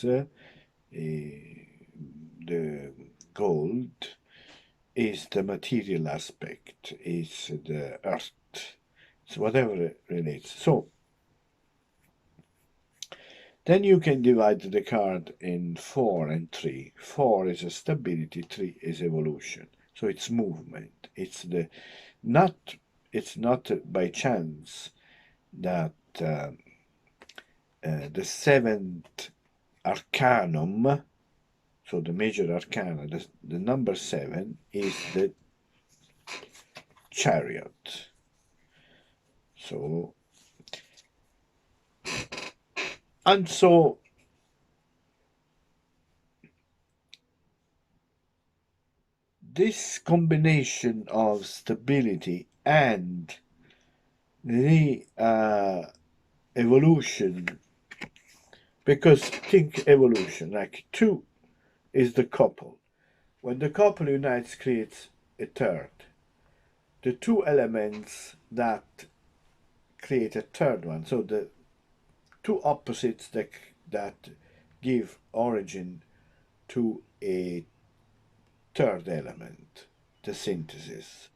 the gold is the material aspect, is the earth, it's whatever relates. So then you can divide the card in 4 and 3. 4 is a stability, 3 is evolution. So it's movement. Not it's not by chance that the seventh arcanum, so the major arcana, the number 7 is the chariot. So, and so this combination of stability and the evolution, because think evolution, like 2 is the couple. When the couple unites, creates a third. The 2 elements that create a third one. So the 2 opposites that give origin to a third element, the synthesis.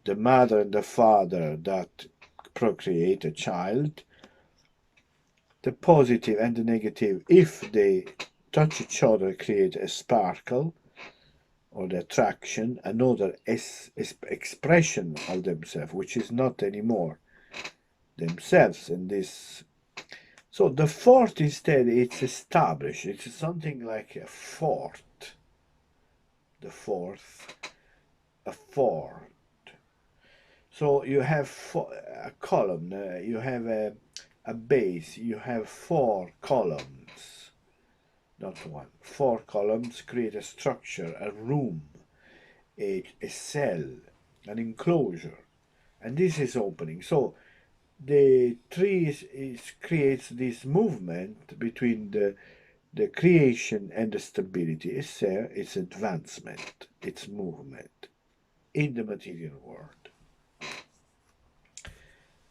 The mother and the father that procreate a child. The positive and the negative, if they touch each other, create a sparkle or the attraction, another expression of themselves, which is not anymore themselves in this. So the fourth instead, it's established. It's something like a fort. The fourth, a fort. So you have a column, you have a base, you have 4 columns, not 1. 4 columns create a structure, a room, a cell, an enclosure, and this is opening. So the 3 creates this movement between the creation and the stability. It's advancement, it's movement in the material world.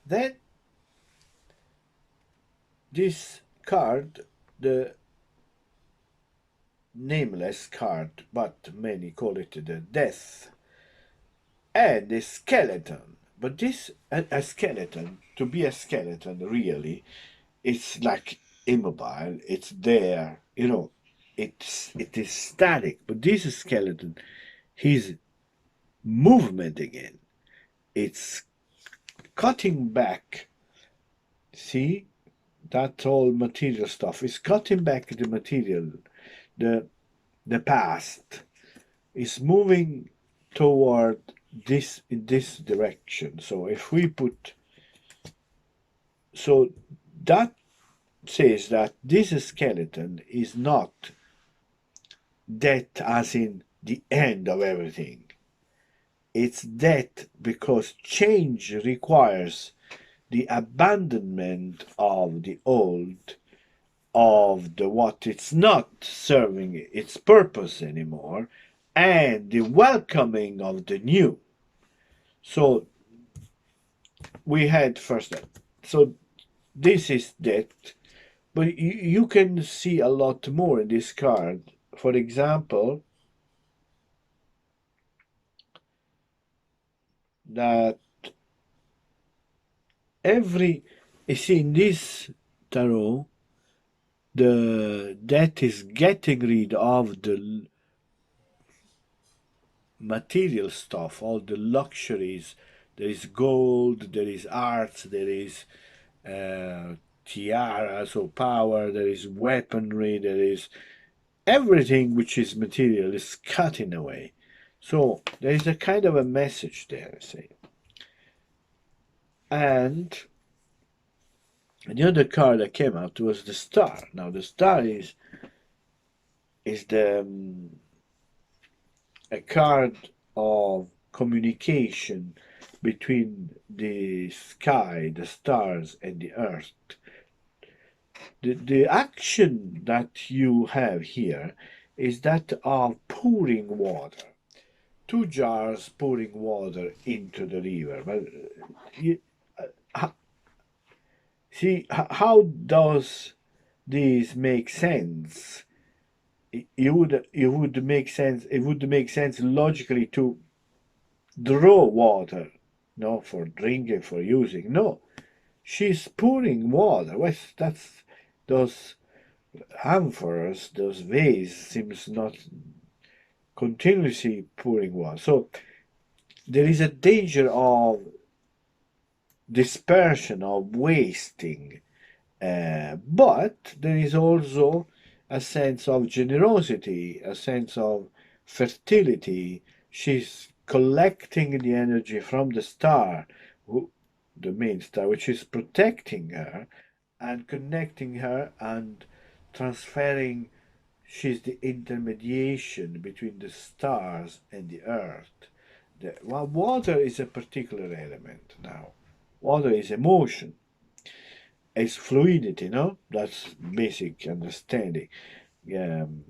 Then this card, the nameless card, but many call it the death, and the skeleton. But this, a skeleton, to be a skeleton really, it's like immobile, it's there, it is static. But this skeleton, his movement again, it's cutting back. See, that all material stuff is cutting back the material, the past is moving toward this in this direction. So if we put, so that says that this skeleton is not death as in the end of everything. It's death because change requires the abandonment of the old, of the what it's not serving its purpose anymore, and the welcoming of the new. So we had first that. So this is death, but you can see a lot more in this card. For example, that you see in this tarot, the death is getting rid of the material stuff, all the luxuries. There is gold, there is arts, there is tiaras or power, there is weaponry, there is everything which is material is cutting away. So there is a kind of a message there, say. And the other card that came out was the star. Now the star is the a card of communication between the sky, the stars, and the earth. The action that you have here is that of pouring water. 2 jars pouring water into the river. But see, how does these make sense, it would make sense. It would make sense logically to draw water, no, for drinking, for using. No, she's pouring water. That's those amphoras, those vase seems not continuously pouring water. So there is a danger of dispersion, of wasting, but there is also a sense of generosity, a sense of fertility. She's collecting the energy from the star, the main star, which is protecting her and connecting her and transferring. She's the intermediation between the stars and the earth. Well, water is a particular element now. Water is emotion, it's fluidity, no? That's basic understanding. Um,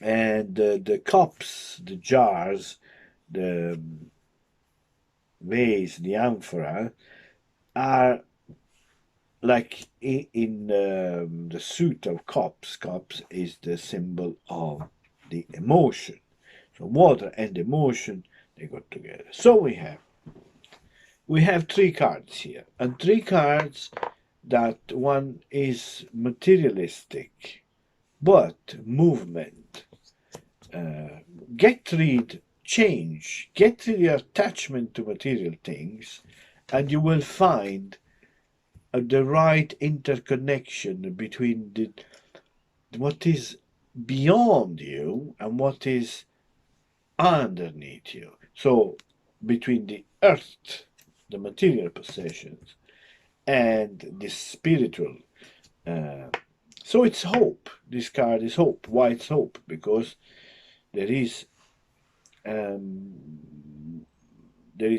and the cups, the jars, the vase, the amphora are like in the suit of cups. Cups is the symbol of the emotion. So water and emotion, they go together. So we have three cards here, and three cards that one is materialistic, but movement. Get rid, change, get rid your attachment to material things, and you will find the right interconnection between what is beyond you and what is underneath you. So between the earth, the material possessions, and the spiritual. Uh, so it's hope. This card is hope. Why it's hope? Because there is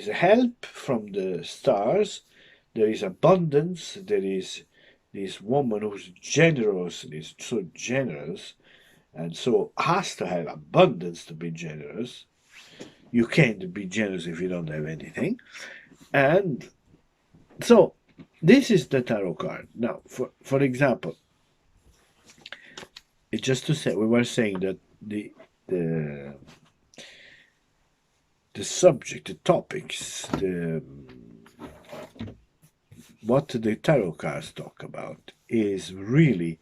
help from the stars. There is abundance. There is this woman who's generous, is so generous, and so has to have abundance to be generous. You can't be generous if you don't have anything. And so this is the tarot card. Now, for example, it's just to say we were saying that the the subject, the topics, what the tarot cards talk about is really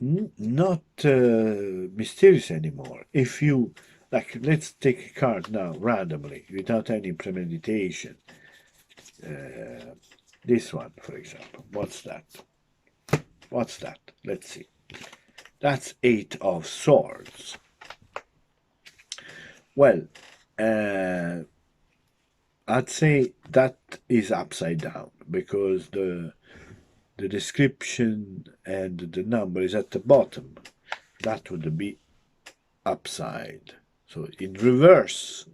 not mysterious anymore. If you like, let's take a card now randomly without any premeditation. This one, for example. What's that? What's that? Let's see. That's Eight of Swords. Well, I'd say that is upside down because the description and the number is at the bottom. That would be upside. So in reverse.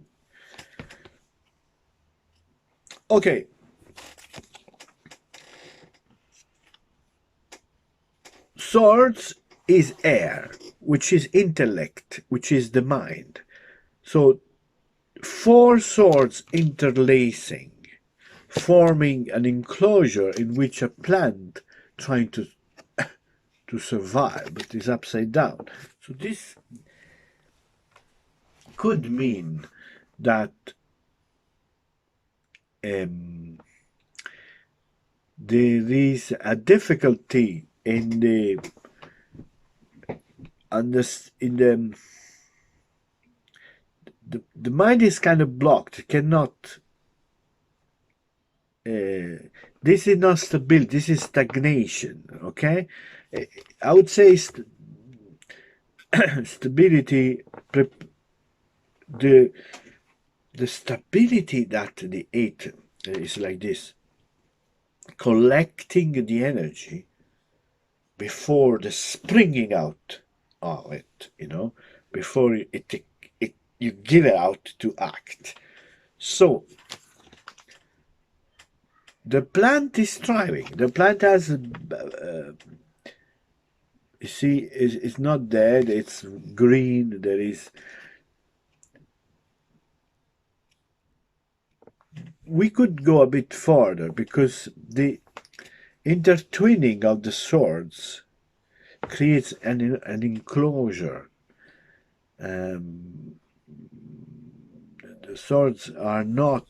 Okay. Swords is air, which is intellect, which is the mind. So four swords interlacing, forming an enclosure in which a plant trying to survive, but is upside down. So this could mean that there is a difficulty in the the mind is kind of blocked. It cannot. This is not stability. This is stagnation. Okay, I would say stability. The stability that the eight is like this, collecting the energy before the springing out of it. Before you give it out to act. So the plant is thriving. The plant has, you see, it's not dead. It's green. There is. We could go a bit further because Intertwining of the swords creates an enclosure. The swords are not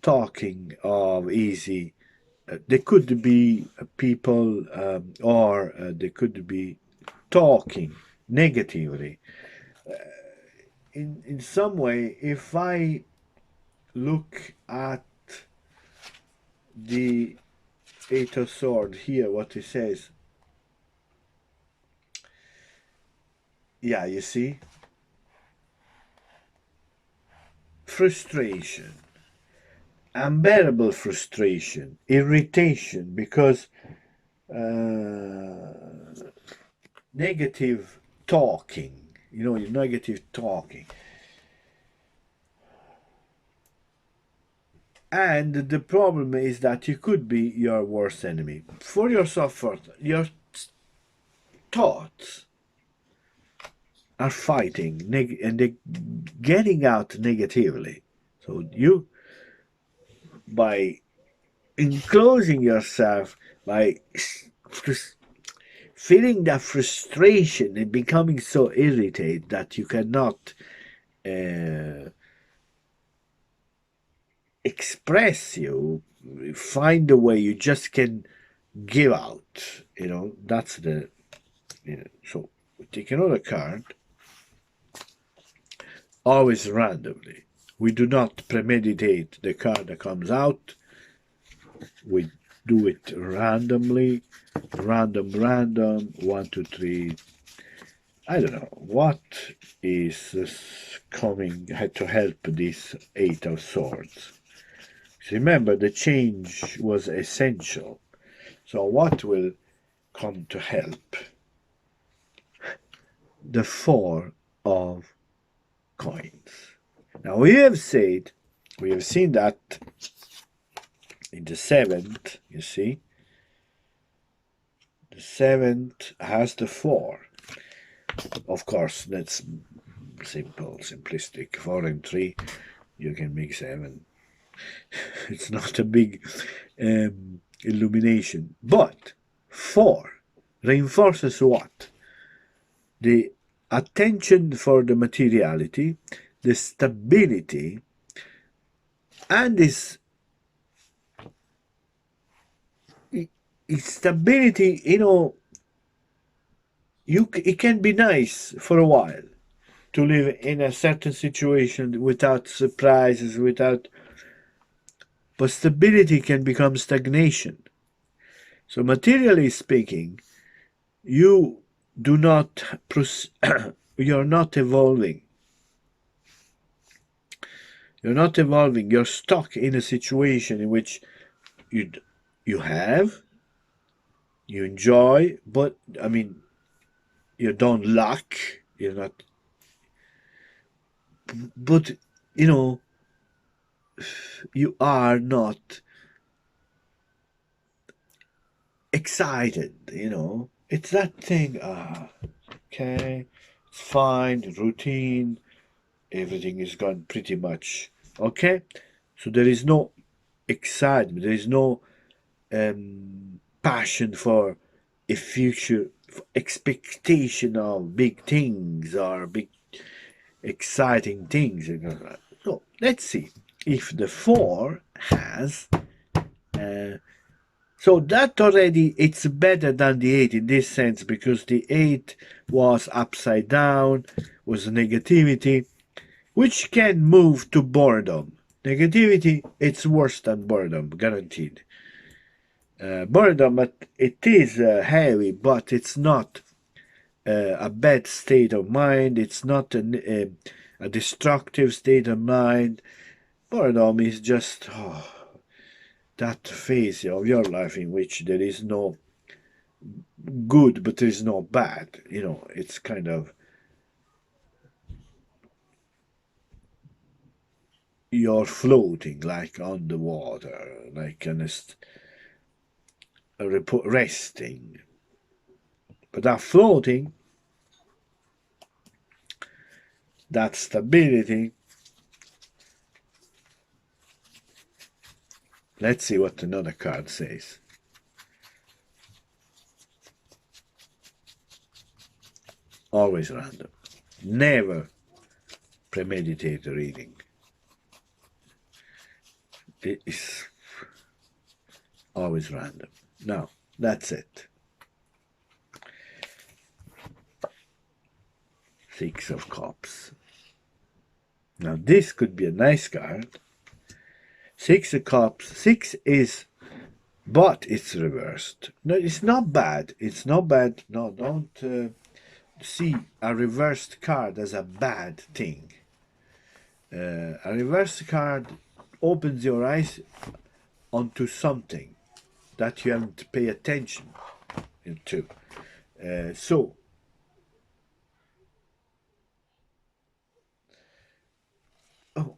talking of easy. They could be people, or they could be talking negatively. In some way, if I look at the Eight of Swords here, what it says, yeah, you see, frustration, unbearable frustration, irritation, because negative talking, negative talking. And the problem is that you could be your worst enemy. For yourself first, your thoughts are fighting and they're getting out negatively. So you, by enclosing yourself, by feeling that frustration and becoming so irritated that you cannot express, you find a way, you just can give out, that's the, so we take another card, always randomly. We do not premeditate the card that comes out. We do it randomly, random, 1, 2, 3. I don't know what is this coming to help this Eight of Swords. Remember, the change was essential. So what will come to help? The Four of Coins. Now we have seen that in the seventh, you see, the seventh has the four. Of course, that's simple, simplistic. 4 and 3, you can make 7. It's not a big illumination. But 4 reinforces what? The attention for the materiality, the stability, and this stability, it can be nice for a while to live in a certain situation without surprises, but stability can become stagnation. So materially speaking, you do not you're not evolving. You're not evolving. You're stuck in a situation in which you enjoy, but you don't lack. You're not, but you are not excited. It's that thing. Okay, it's fine. Routine. Everything is gone pretty much okay. So there is no excitement. There is no passion for a future, for expectation of big things or big exciting things. So let's see if the 4 has. So that already, it's better than the 8 in this sense, because the 8 was upside down, was negativity, which can move to boredom. Negativity, it's worse than boredom, guaranteed. Boredom, it is heavy, but it's not a bad state of mind. It's not a destructive state of mind. Boredom is just that phase of your life in which there is no good, but there is no bad. It's kind of, you're floating like on the water, like resting. But that floating, that stability, Let's see what another card says. Always random. Never premeditate the reading. It is always random. Now, that's it. Six of Cups. Now, this could be a nice card. Six of Cups. Six is, but it's reversed. No, it's not bad. It's not bad. No, don't see a reversed card as a bad thing. A reversed card opens your eyes onto something that you haven't to pay attention to. So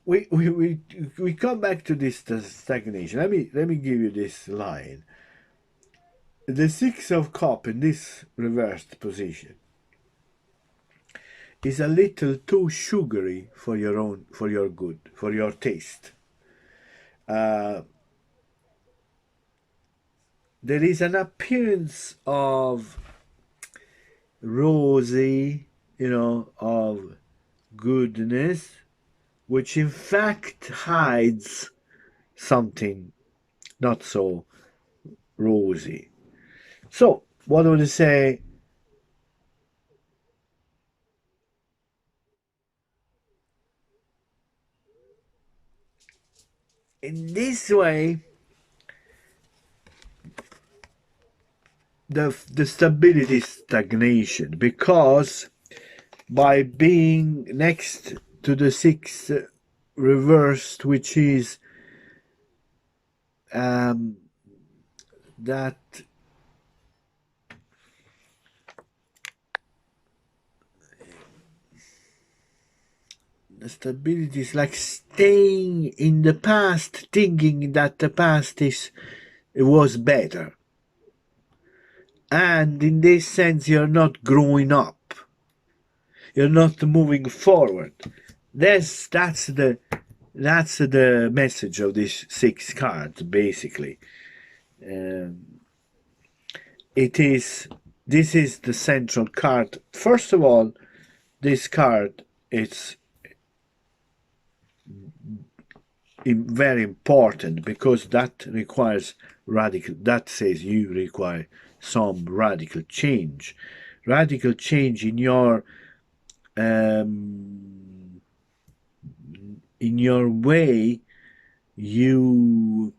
we come back to this stagnation. Let me give you this line. The Six of Cups in this reversed position is a little too sugary for your good, for your taste. There is an appearance of rosy, of goodness, which in fact hides something not so rosy. So, what do I say? In this way, the stability is stagnation, because by being next to the six reversed, which is that the stability is like staying in the past, thinking that the past was better, and in this sense you're not growing up, you're not moving forward. That's the message of these six cards, basically. This is the central card. First of all, this card is very important because that says you require some radical change in your way you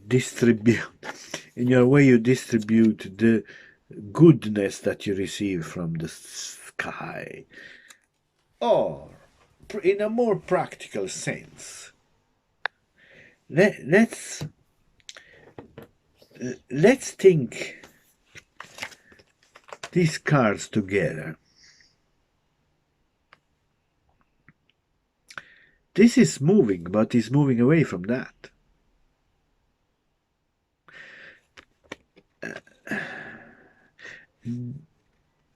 distribute the goodness that you receive from the sky. Or in a more practical sense, let's think these cards together. This is moving, but is moving away from that.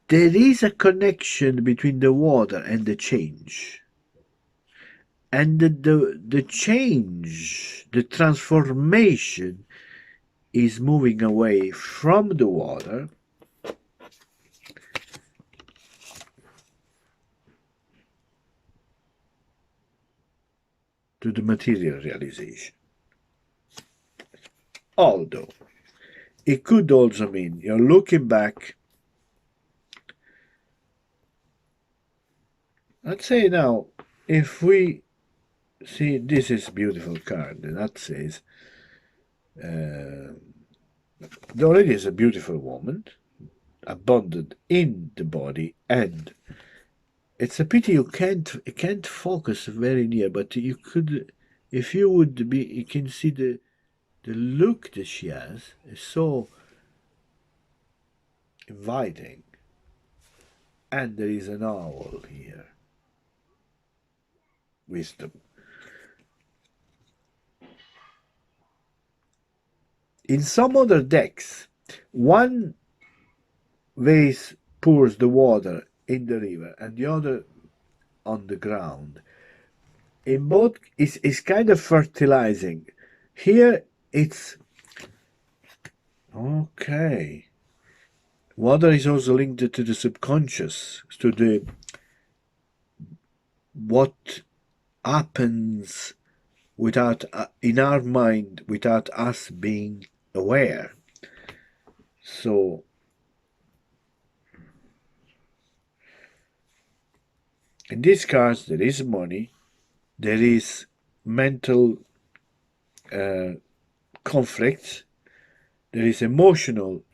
There is a connection between the water and the change. And the change, the transformation, is moving away from the water to the material realization. Although it could also mean you're looking back. Let's say now, if we see, this is a beautiful card, and that says already is a beautiful woman, abundant in the body, and it's a pity you can't focus very near, but you could, if you would be, you can see the look that she has is so inviting. And there is an owl here. Wisdom. In some other decks, one vase pours the water in the river and the other on the ground. In both is kind of fertilizing. Here it's okay. Water is also linked to the subconscious, to the what happens without in our mind without us being aware. So in these cards there is money, there is mental conflict, there is emotional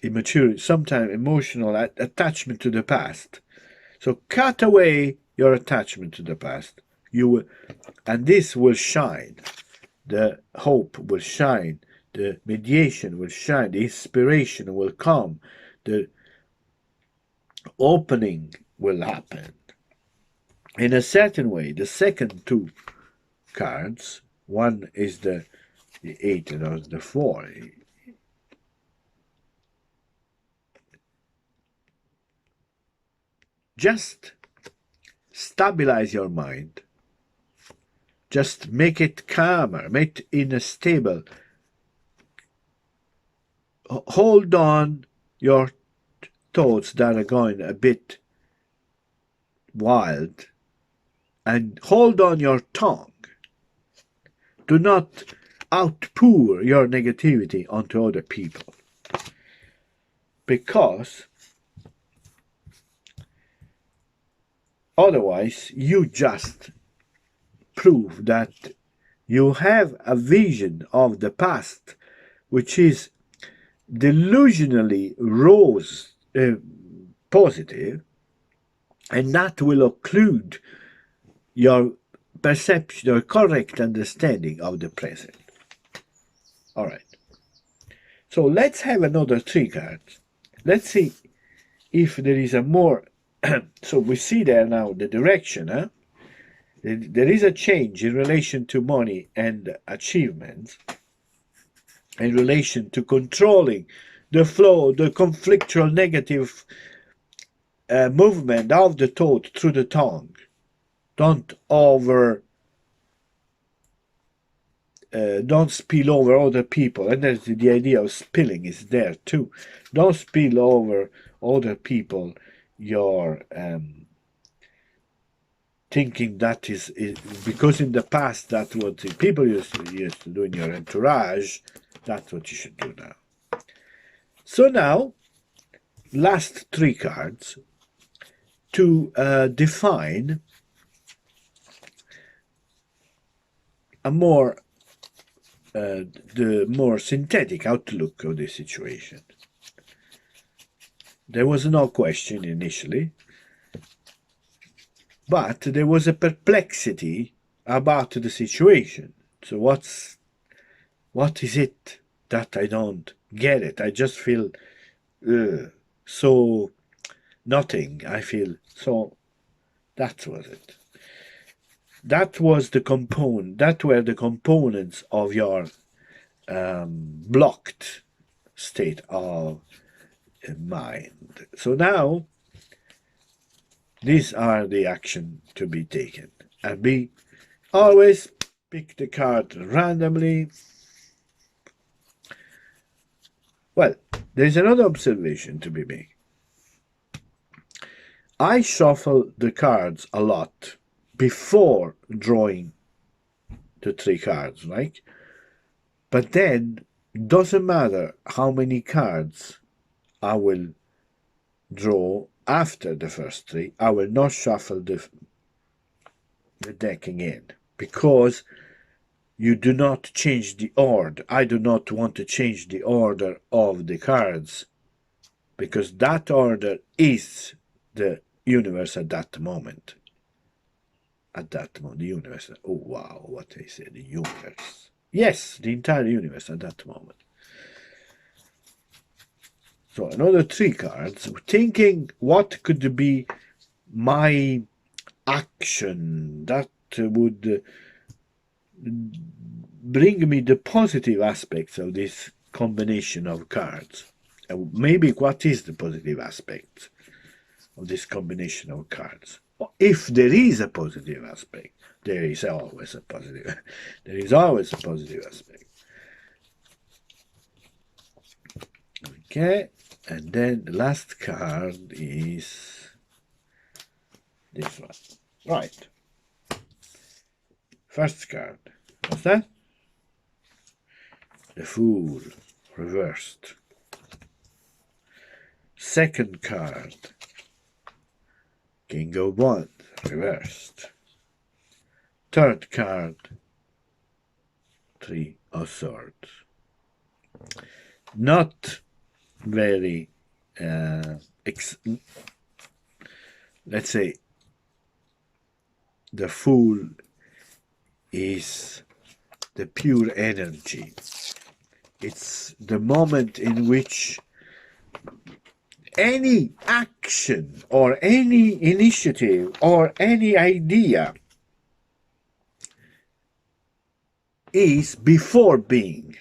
immaturity, sometimes emotional attachment to the past. So cut away your attachment to the past. You will, and this will shine. The hope will shine. The mediation will shine. The inspiration will come. The opening will happen. In a certain way, the second two cards, one is the 8 and the 4. Just stabilize your mind. Just make it calmer, make it in a stable. Hold on your thoughts that are going a bit wild, and hold on your tongue. Do not outpour your negativity onto other people, because otherwise you just prove that you have a vision of the past which is delusionally rose positive, and that will occlude your perception or correct understanding of the present. All right. So let's have another 3 cards. Let's see if there is a more. So we see there now the direction. Huh? There is a change in relation to money and achievements, in relation to controlling the flow, the conflictual negative movement of the thought through the tongue. Don't spill over other people, and there's the idea of spilling is there too. Don't spill over other people your thinking that is because in the past that's what the people used to do in your entourage. That's what you should do now. So now, last 3 cards to define a more the more synthetic outlook of the situation. There was no question initially, but there was a perplexity about the situation. So what is it that I don't get it? I just feel so nothing. I feel so. That was it. That was the component. That were the components of your blocked state of mind. So now, these are the action to be taken, and be always pick the card randomly. Well, there's another observation to be made. I shuffle the cards a lot before drawing the 3 cards, right? But then, doesn't matter how many cards I will draw after the first 3, I will not shuffle the deck again, because you do not change the order. I do not want to change the order of the cards, because that order is the universe at that moment. At that moment, the universe. Oh, wow, what I said, the universe. Yes, the entire universe at that moment. So another 3 cards, thinking what could be my action that would bring me the positive aspects of this combination of cards. Maybe what is the positive aspect of this combination of cards? If there is a positive aspect, there is always a positive. There is always a positive aspect. Okay, and then the last card is this one. Right. First card. What's that? The Fool, reversed. Second card. King of Wands, reversed. Third card. Three of Swords. Not very, let's say, the Fool is the pure energy. It's the moment in which any action or any initiative or any idea is before being.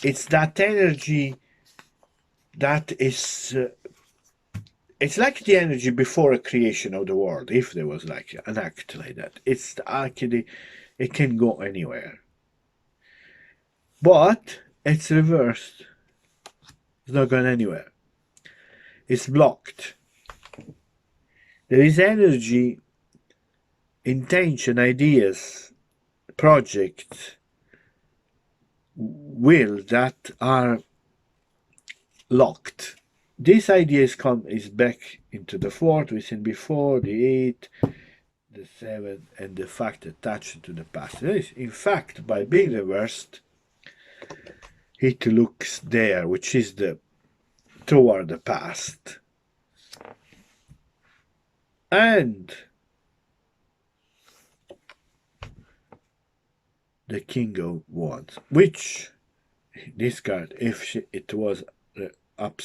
It's that energy that is, it's like the energy before a creation of the world, if there was like an act like that. It's actually, it can go anywhere. But it's reversed. It's not going anywhere. It's blocked. There is energy, intention, ideas, projects, will that are locked. This idea is back into the 4th, we seen before, the 8, the 7, and the fact attached to the past. In fact, by being reversed, it looks there, which is the toward the past. And the King of Wands, which this card, if it was up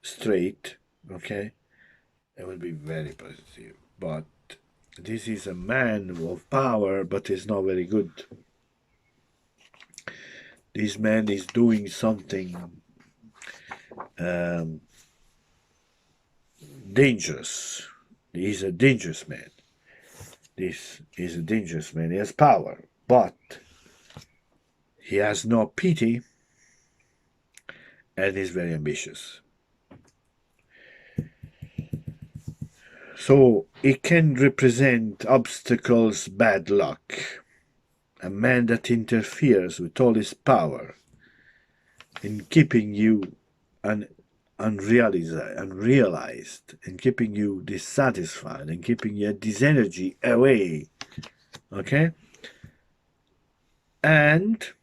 straight, okay, it would be very positive. But this is a man of power, but is not very good. This man is doing something dangerous. He's a dangerous man. This is a dangerous man. He has power, but he has no pity and is very ambitious. So it can represent obstacles, bad luck, a man that interferes with all his power in keeping you unrealized, and keeping you dissatisfied, and keeping you this energy away. Okay? And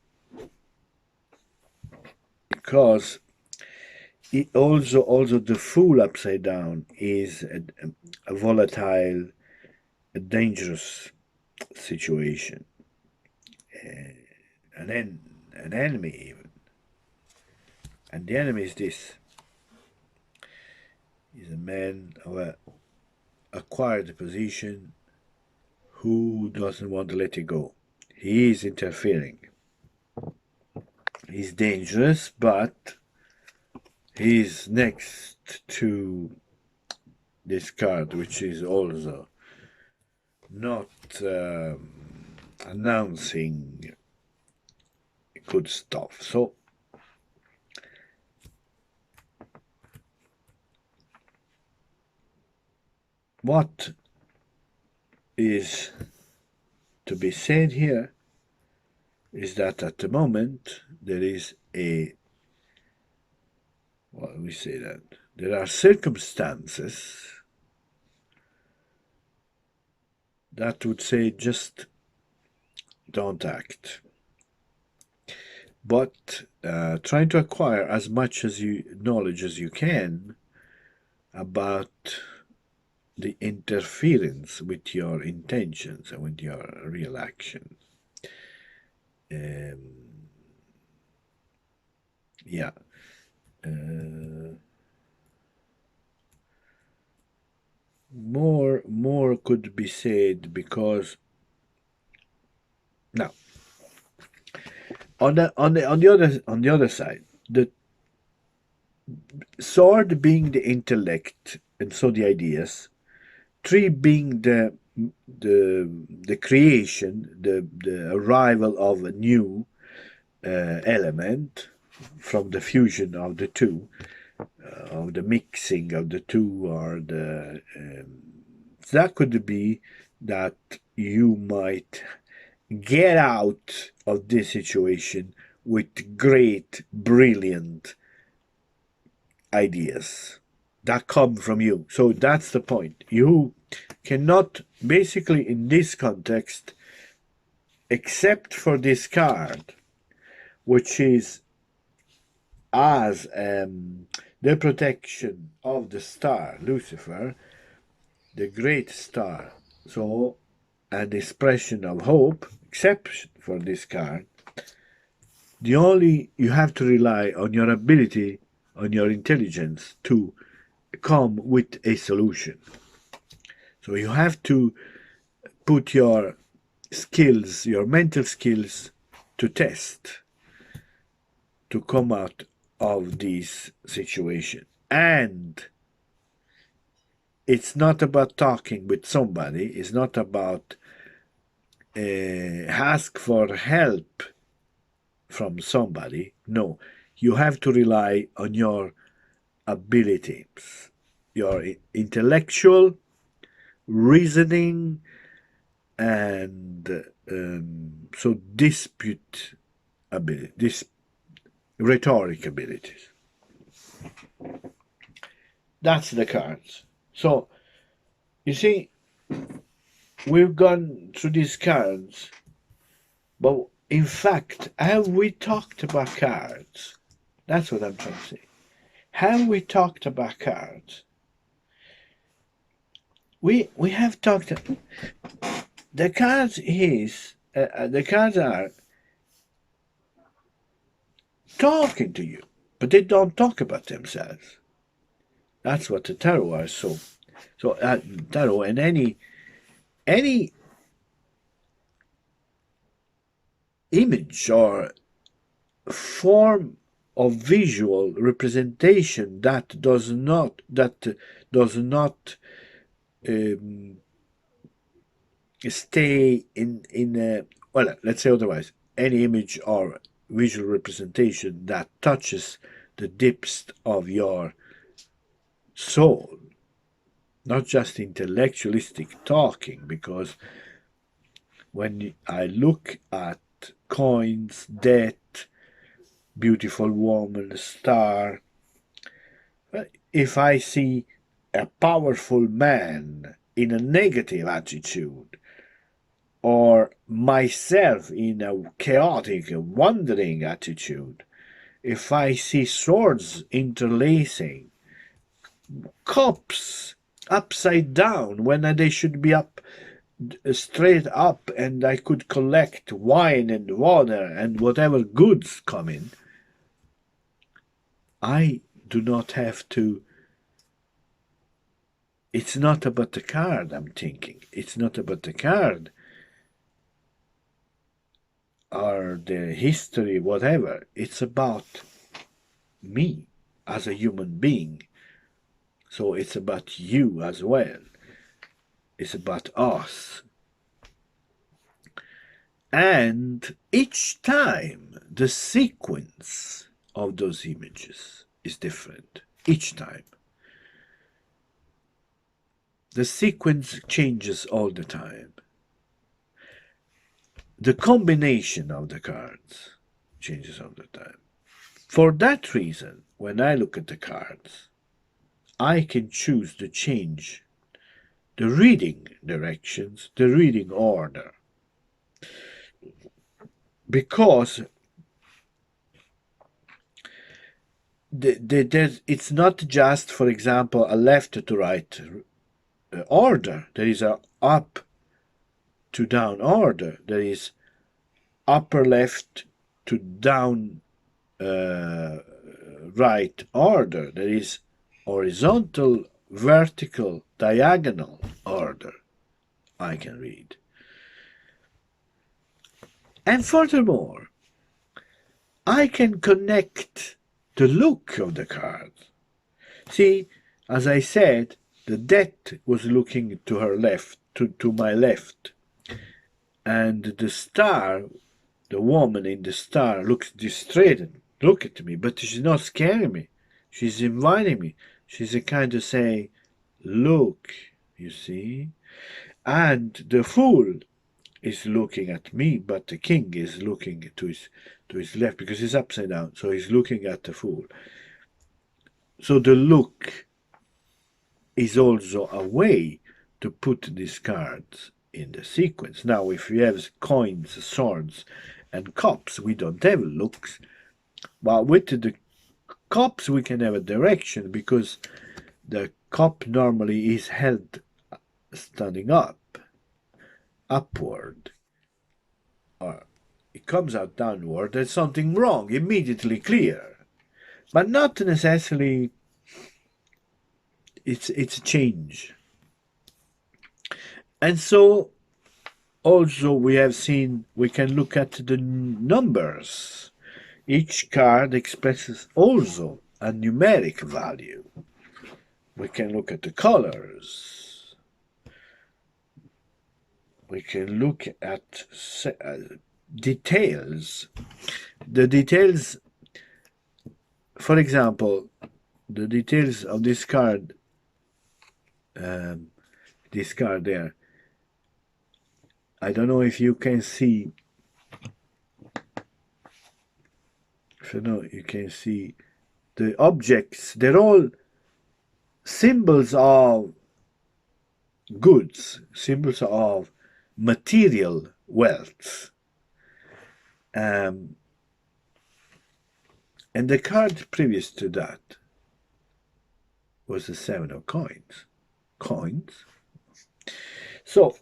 because it also the Fool upside down is a volatile, a dangerous situation, an enemy even. And the enemy is this. He's a man of a acquired position who doesn't want to let it go. He is interfering. He's dangerous, but he's next to this card, which is also not announcing good stuff. So what is to be said here is that at the moment there is a, well, we say that there are circumstances that would say just don't act, but trying to acquire as much knowledge as you can about the interference with your intentions and with your real actions. Yeah. More could be said, because now on the other side, the sword being the intellect and so the ideas, 3 being the the creation, the arrival of a new element from the fusion of the two, of the mixing of the two, or the that could be that you might get out of this situation with great, brilliant ideas that come from you. So that's the point. You cannot, basically, in this context, except for this card, which is as the protection of the star, Lucifer, the great star. So, an expression of hope, except for this card, the only, you have to rely on your ability, on your intelligence to come with a solution. So you have to put your skills, your mental skills, to test to come out of this situation. And it's not about talking with somebody, it's not about ask for help from somebody. No, you have to rely on your abilities, your intellectual reasoning, and so dispute ability, this rhetoric abilities. That's the cards. So you see, we've gone through these cards, but in fact, have we talked about cards? That's what I'm trying to say. Have we talked about cards? We have talked. The cards are talking to you, but they don't talk about themselves. That's what the tarot are. So tarot and any image or form of visual representation that does not stay in a, well, let's say otherwise, any image or visual representation that touches the depths of your soul, not just intellectualistic talking, because when I look at coins, death, beautiful woman, star, if I see a powerful man in a negative attitude, or myself in a chaotic, wandering attitude, if I see swords interlacing, cups upside down when they should be up, straight up, and I could collect wine and water and whatever goods come in, I do not have to. It's not about the card, I'm thinking. It's not about the card or the history, whatever. It's about me as a human being. So it's about you as well. It's about us. And each time the sequence of those images is different. Each time. The sequence changes all the time. The combination of the cards changes all the time. For that reason, when I look at the cards, I can choose to change the reading directions, the reading order. Because it's not just, for example, a left to right order. There is a up to down order. There is upper left to down right order. There is horizontal, vertical, diagonal order I can read. And furthermore, I can connect the look of the card. See, as I said, the death was looking to her left, to my left, and the star, the woman in the star, looks distraught. Look at me, but she's not scaring me. She's inviting me. She's a kind of saying, "Look, you see." And the fool is looking at me, but the king is looking to his left because he's upside down. So he's looking at the fool. So the look is also a way to put these cards in the sequence. Now, if we have coins, swords, and cups, we don't have looks. But with the cups, we can have a direction because the cup normally is held standing up, upward, or it comes out downward. There's something wrong, immediately clear, but not necessarily. It's a change. And so also we have seen, we can look at the numbers. Each card expresses also a numeric value. We can look at the colors. We can look at details. The details, for example, the details of this card there. I don't know if you can see. If you know, you can see the objects. They're all symbols of goods, symbols of material wealth. And the card previous to that was the Seven of Coins. So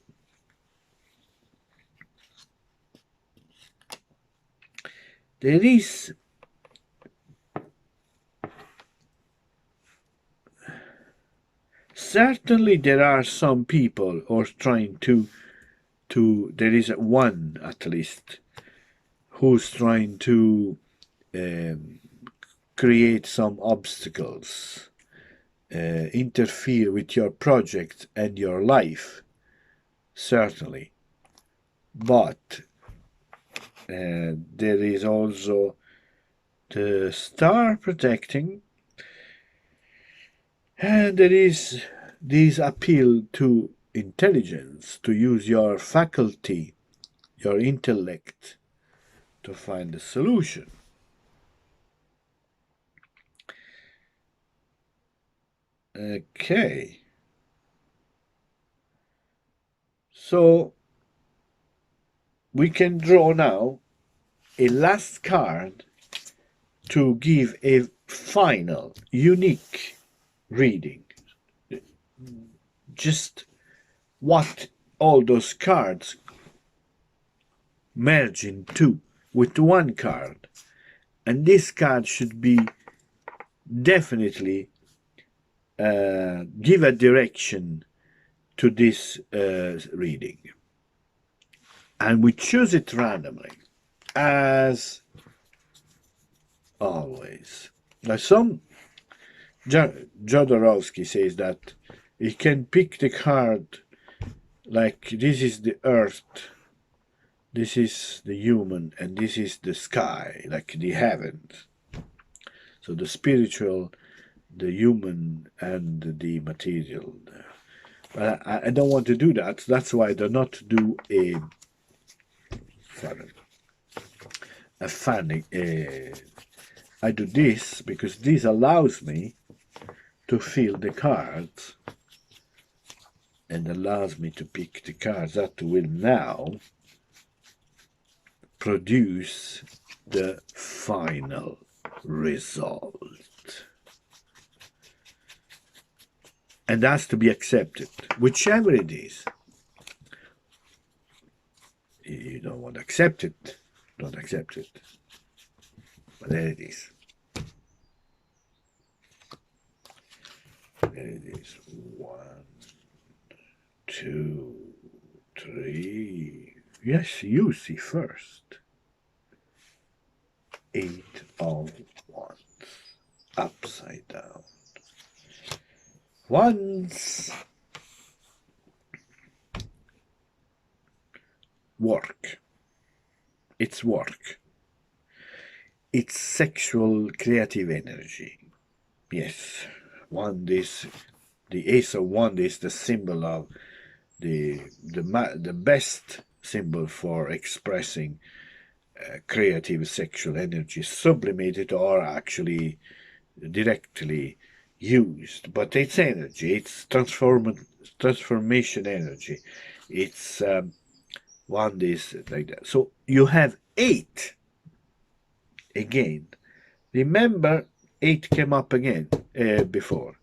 there is certainly there are some people who are trying to there is one at least who's trying to create some obstacles, interfere with your project and your life, certainly. But there is also the star protecting, and there is this appeal to intelligence, to use your faculty, your intellect, to find a solution. Okay. So we can draw now a last card to give a final, unique reading. Just what all those cards merge into with one card. And this card should be definitely give a direction to this reading. And we choose it randomly, as always. Now, some Jodorowsky says that you can pick the card like this is the earth, this is the human, and this is the sky, like the heavens. So the spiritual, the human, and the material. But I don't want to do that. That's why I do not do a fanning. I do this because this allows me to feel the cards and allows me to pick the cards that will now produce the final result. And that's to be accepted, whichever it is. You don't want to accept it, don't accept it. But there it is. There it is. 1, 2, 3. Yes, you see first. 8 of Wands. Upside down. Once work. It's work. It's sexual creative energy. Yes, wand is the ace of wand is the symbol of the best symbol for expressing creative sexual energy, sublimated or actually directly used. But it's energy. It's transformation energy. It's wand is like that. So you have 8 again. Remember, 8 came up again before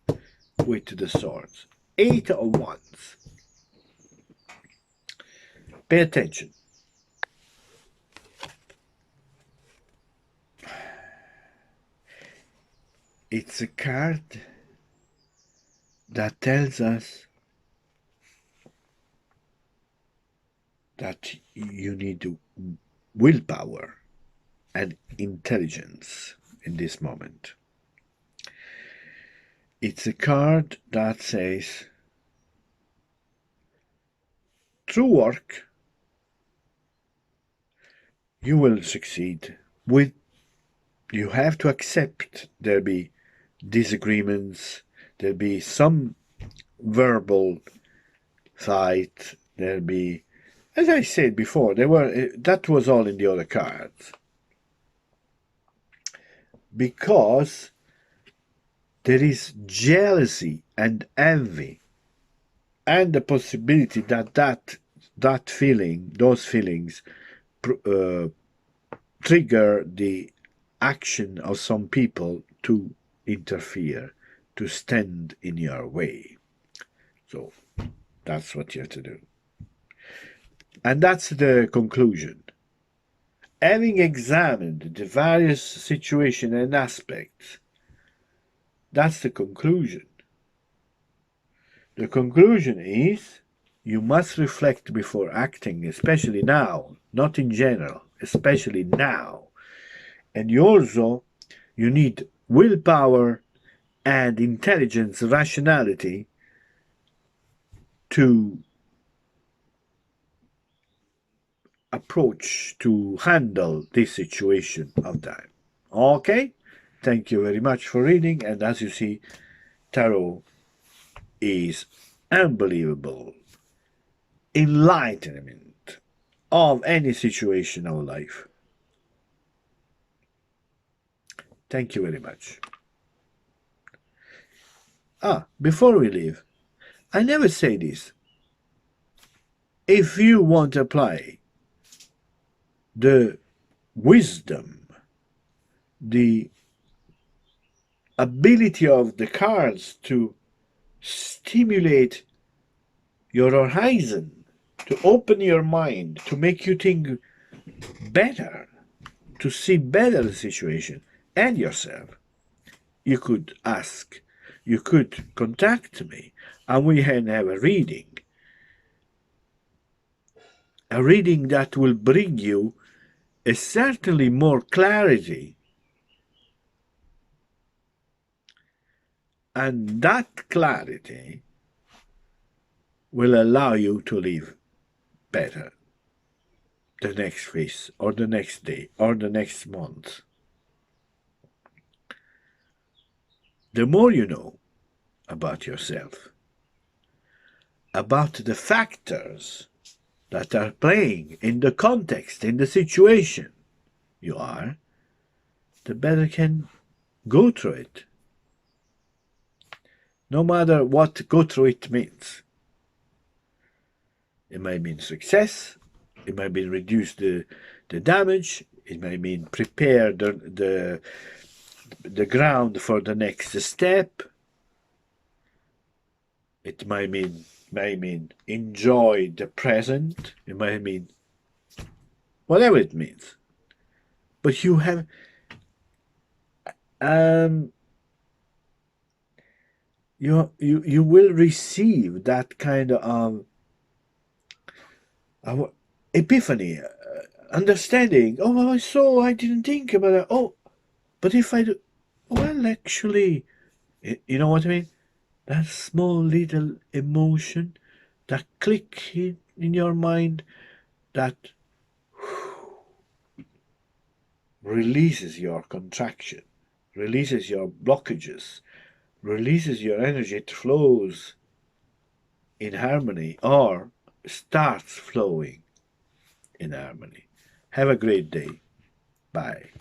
with the swords. 8 of wands. Pay attention. It's a card that tells us that you need willpower and intelligence in this moment. It's a card that says through work you will succeed. You have to accept there'll be disagreements, there'll be some verbal fight, there'll be, as I said before, that was all in the other cards. Because there is jealousy and envy, and the possibility that feeling, those feelings, trigger the action of some people to interfere, to stand in your way. So that's what you have to do. And that's the conclusion. Having examined the various situations and aspects, that's the conclusion. The conclusion is you must reflect before acting, especially now, not in general, especially now. And you need willpower and intelligence, rationality to approach, to handle this situation of time. Okay? Thank you very much for reading. And as you see, tarot is unbelievable enlightenment of any situation of life. Thank you very much. Before we leave, I never say this. If you want to apply the wisdom, the ability of the cards to stimulate your horizon, to open your mind, to make you think better, to see better the situation and yourself, you could ask, you could contact me, and we can have a reading that will bring you certainly more clarity, and that clarity will allow you to live better the next phase, or the next day, or the next month. The more you know about yourself, about the factors that are playing in the context, in the situation you are, the better you can go through it. No matter what go through it means. It might mean success, it might mean reduce the damage, it might mean prepare the ground for the next step. It might mean enjoy the present. It might mean whatever it means. But you have you will receive that kind of epiphany, understanding. Oh, so I didn't think about it. Oh, but if I do, well, actually, you know what I mean? That small little emotion, that click in your mind, that releases your contraction, releases your blockages, releases your energy. It flows in harmony or starts flowing in harmony. Have a great day. Bye.